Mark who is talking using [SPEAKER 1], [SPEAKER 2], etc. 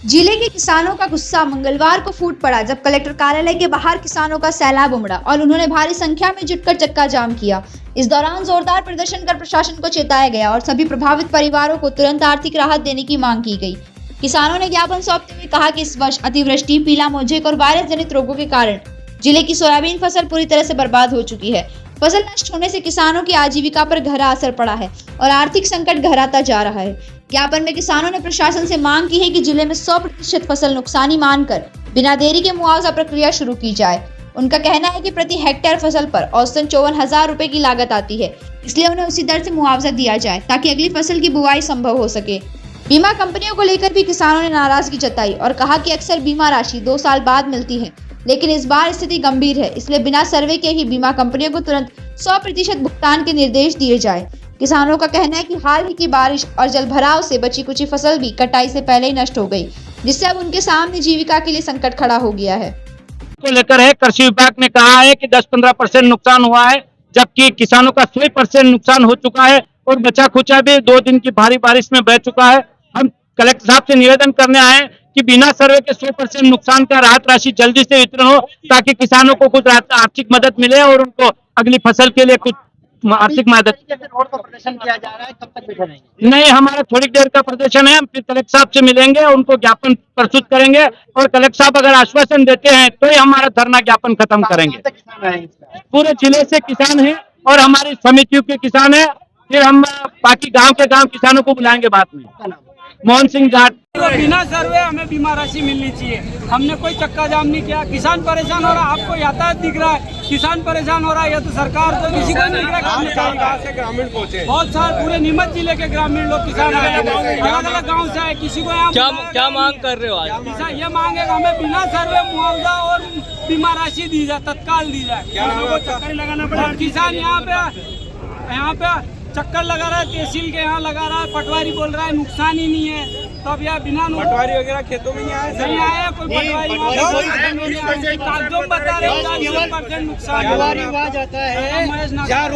[SPEAKER 1] जिले के किसानों का गुस्सा मंगलवार को फूट पड़ा जब कलेक्टर कार्यालय के बाहर किसानों का सैलाब उमड़ा और उन्होंने भारी संख्या में जुटकर चक्का जाम किया। इस दौरान जोरदार प्रदर्शन कर प्रशासन को चेताया गया और सभी प्रभावित परिवारों को तुरंत आर्थिक राहत देने की मांग की गई। किसानों ने ज्ञापन सौंपते हुए कहा कि इस वर्ष अतिवृष्टि, पीला मोजेक और वायरस जनित रोगों के कारण जिले की सोयाबीन फसल पूरी तरह से बर्बाद हो चुकी है। फसल नष्ट होने से किसानों की आजीविका पर गहरा असर पड़ा है और आर्थिक संकट गहराता जा रहा है। ज्ञापन में किसानों ने प्रशासन से मांग की है कि जिले में 100% फसल नुकसानी मानकर बिना देरी के मुआवजा प्रक्रिया शुरू की जाए। उनका कहना है कि प्रति हेक्टेयर फसल पर औसतन 54,000 रुपए की लागत आती है, इसलिए उन्हें उसी दर से मुआवजा दिया जाए ताकि अगली फसल की बुआई संभव हो सके। बीमा कंपनियों को लेकर भी किसानों ने नाराजगी जताई और कहा कि अक्सर बीमा राशि 2 साल बाद मिलती है, लेकिन इस बार स्थिति गंभीर है, इसलिए बिना सर्वे के ही बीमा कंपनियों को तुरंत 100% भुगतान के निर्देश दिए जाए। किसानों का कहना है कि हाल ही की बारिश और जलभराव से बची कुछ फसल भी कटाई से पहले ही नष्ट हो गई, जिससे अब उनके सामने जीविका के लिए संकट खड़ा हो गया है।
[SPEAKER 2] को लेकर है कृषि विभाग ने कहा है कि 10-15% नुकसान हुआ है, जबकि किसानों का 100% नुकसान हो चुका है और बचा खुचा भी 2 दिन की भारी बारिश में बह चुका है। हम कलेक्टर साहब से निवेदन करने आए कि बिना सर्वे के 100% नुकसान का राहत राशि जल्दी से वितरण हो ताकि किसानों को कुछ आर्थिक मदद मिले और उनको अगली फसल के लिए कुछ आर्थिक मदद।
[SPEAKER 3] रोड पर प्रदर्शन किया जा रहा है, कब तक बैठे रहेंगे?
[SPEAKER 2] नहीं, हमारा थोड़ी देर का प्रदर्शन है। हम फिर कलेक्टर साहब से मिलेंगे, उनको ज्ञापन प्रस्तुत करेंगे और कलेक्टर साहब अगर आश्वासन देते हैं तो ही हमारा धरना ज्ञापन खत्म करेंगे।
[SPEAKER 3] किसान है इसका?
[SPEAKER 2] पूरे जिले से किसान हैं और हमारी समितियों के किसान हैं। फिर हम बाकी गांव के गांव किसानों को बुलाएंगे बाद में। मोहन सिंह जाट।
[SPEAKER 4] तो बिना सर्वे हमें बीमा राशि मिलनी चाहिए। हमने कोई चक्का जाम नहीं किया। किसान परेशान हो रहा है, आपको यातायात दिख रहा है, किसान परेशान हो रहा है। या तो सरकार तो किसी को नहीं दिख रहा।
[SPEAKER 5] से ग्रामीण पहुंचे,
[SPEAKER 4] बहुत सारे पूरे नीमच जिले के ग्रामीण लोग किसान आए, अलग अलग गाँव से आए। किसी को यहाँ
[SPEAKER 6] क्या मांग कर रहे हो आज?
[SPEAKER 4] किसान ये मांगे कि हमें बिना सर्वे मुआवजा और बीमा राशि दी जाए, तत्काल दी जाए। चक्कर लगाना पड़ा। किसान यहाँ पे चक्कर लगा रहा है, तहसील के यहाँ लगा रहा है, पटवारी बोल रहा है नुकसान ही नहीं है। तो अब यहाँ बिना
[SPEAKER 5] पटवारी वगैरह खेतों में नहीं आया,
[SPEAKER 4] कोई पटवारी कागजों में बता रहे हो 40% नुकसान।
[SPEAKER 3] जाता है